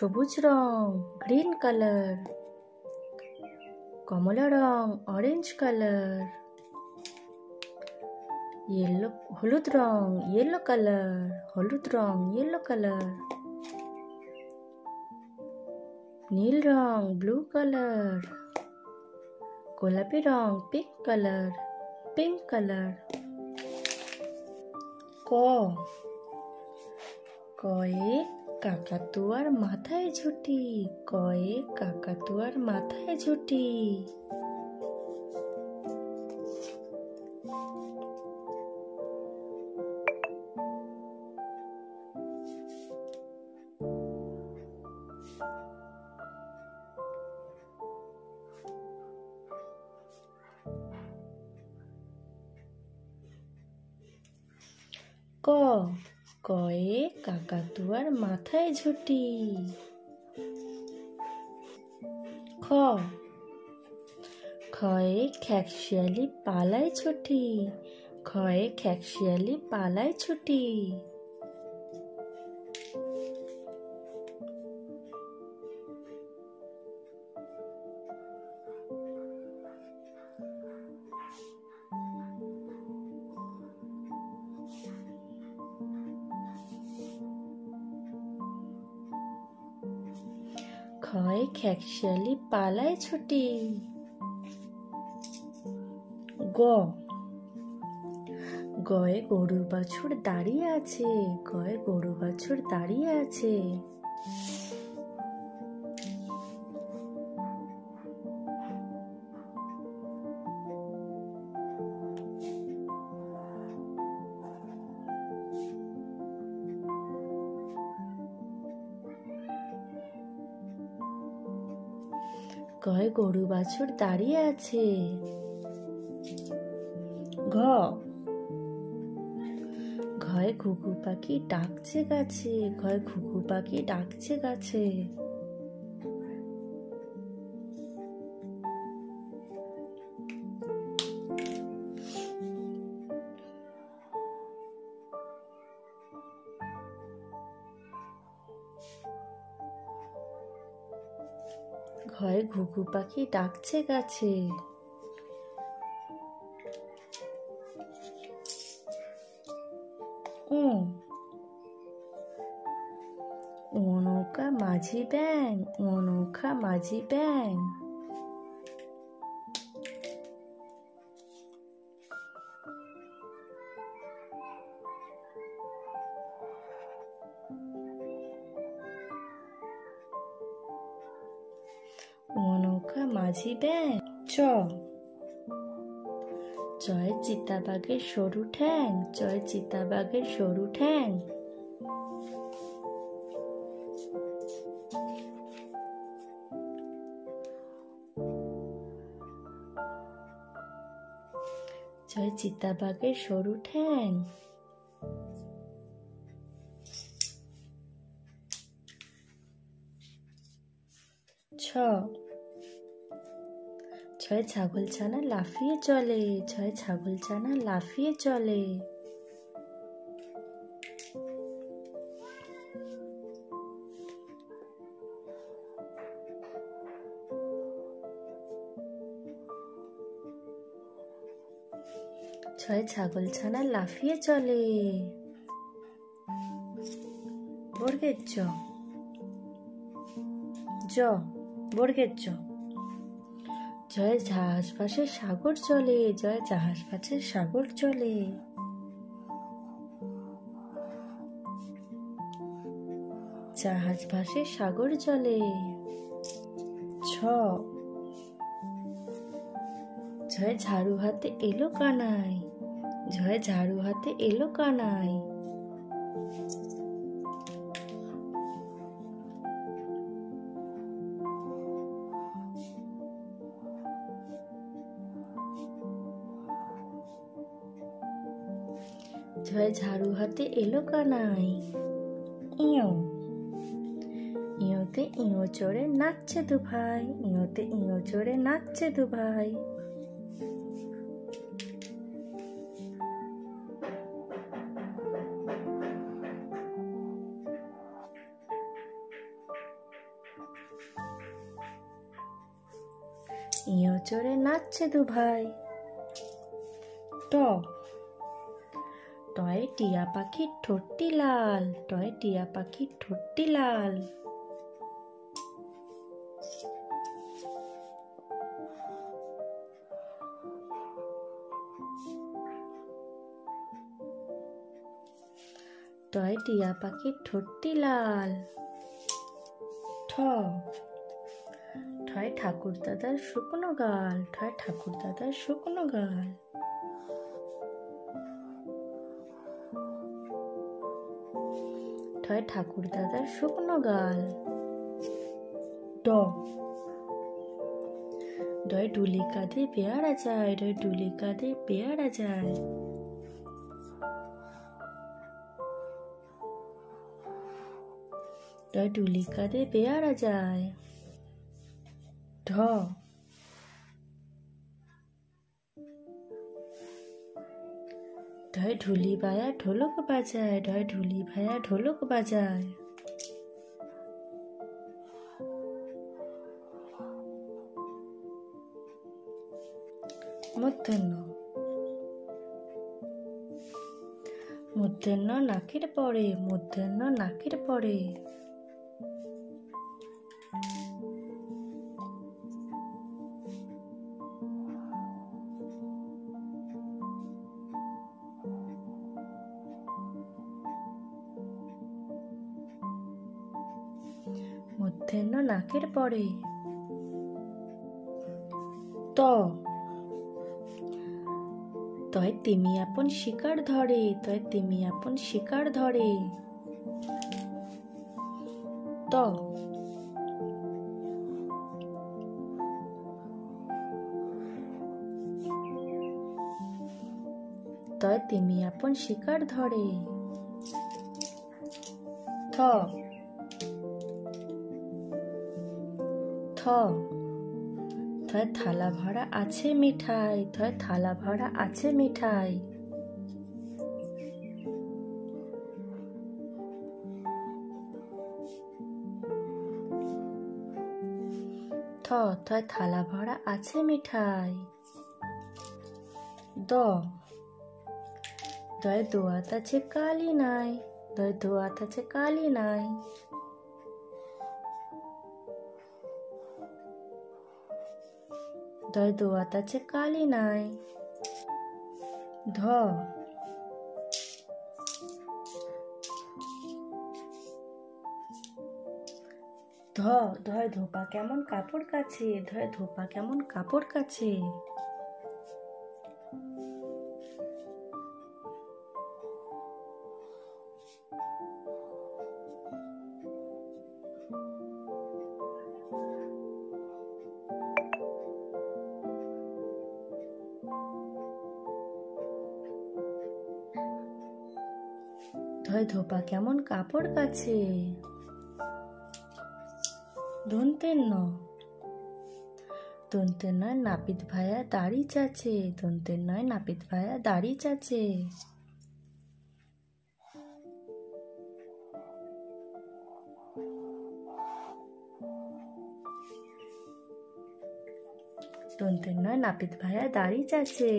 সবুজ রং green colour, কমলা রং orange colour, হলুদ রং yellow colour, হলুদ রং ইয়েলো কালার, নীল রং ব্লু কালার, গোলাপি রং পিঙ্ক কালার, পিঙ্ক কালার। কয়ে কাকাতুয়ার মাথায় ঝুঁটি, কয়ে কাকাতুয়ার মাথায় ঝুঁটি। কয়ে কাকাতুয়ার মাথায় ঝুঁটি। খয়ে খ্যাকশিয়ালি পালায় ছুটি, খয়ে খ্যাকশিয়ালি পালায় ছুটি। খয়ে খ্যাকশিয়ালি পালায় ছুটি। গয়ে গরু বাছুর দাঁড়িয়ে আছে, গয়ে গরু বাছুর দাঁড়িয়ে আছে। গয়ে গরু বাছুর দাঁড়িয়ে আছে। ঘয়ে ঘুঘু পাখি ডাকছে গাছে, ঘয়ে ঘুঘু পাখি ডাকছে গাছে। ঘয়ে ঘুঘু পাখি ডাকছে গাছে। নৌকা মাঝি ব্যাং, নৌকা মাঝি ব্যাং। নৌকা মাঝি ব্যাং। জয় চিতাবাঘের সরু ঠ্যাং, জয় চিতাবাঘের সরু ঠ্যাং। জয় চিতাবাঘের সরু ঠ্যাং। ছয় ছাগল ছানা লাফিয়ে চলে, ছয় ছাগল ছানা লাফিয়ে চলে। ছয় ছাগল ছানা লাফিয়ে চলে। বর্গের জ, বর্গের জ। জয় জাহাজ ভাসে সাগর চলে, জয় জাহাজ ভাসে সাগর চলে। জাহাজ ভাসে সাগর চলে। জয় ঝাড়ু হাতে এলো কানাই, জয় ঝাড়ু হাতে এলো কানাই। জয় ঝাড়ু হাতে এলো কানাই। ইয়োতে ইয়ো চড়ে নাচছে দু ভাই, ইয়োতে ইয়ো চড়ে নাচছে দু ভাই। ইঁয়ো চড়ে নাচছে দু ভাই। ট টয়ে টিয়া পাখির ঠোঁটটি লাল, টয়ে টিয়া পাখির ঠোঁটটি লাল। টয়ে টিয়া পাখির ঠোঁটটি লাল। ঠ ঠয় ঠাকুর দাদার শুকনো গাল, ঠয় ঠাকুর দাদার শুকনো গাল। ঠয় ঠাকুর দাদার শুকনো গাল। ড ডয় ডুলি কাঁধে পেয়ারা যায়, ডয় ডুলি কাঁধে পেয়ারা যায়। ডয় ডুলি কাঁধে পেয়ারা যায়। ঢ ঢয় ঢুলি ভায়া ঢোলক বাজায়, ঢয় ঢুলি ভায়া ঢোলক বাজায়। মূর্ধন্য মূর্ধন্য নাকের পরে, মূর্ধন্য নাকের পরে। মূর্ধন্য নাকের পরে। ত তয় তিমি আপন শিকার ধরে, তয় তিমি আপন শিকার ধরে। ত তয় তিমি আপন শিকার ধরে। থ থ থয় থালা ভরা আছে মিঠাই, থয় থালা ভরা আছে মিঠাই। থ থয় থালা ভরা আছে মিঠাই। দ দয় দোয়াত আছে কালি নাই, দয় দোয়াত আছে কালি নাই। দয় দোয়াত আছে কালি নাই। ধ ধ ধয় ধোপা কেমন কাপড় কাছে, ধয় ধোপা কেমন কাপড় কাছে। ধয় ধোপা কেমন কাপড় কাছে। দন্তের ন দন্তের নয় নাপিত ভায়া দাড়ি চাচে, দন্তের নয় নাপিত ভায়া দাড়ি চাচে। দন্তের নয় নাপিত ভায়া দাড়ি চাচে।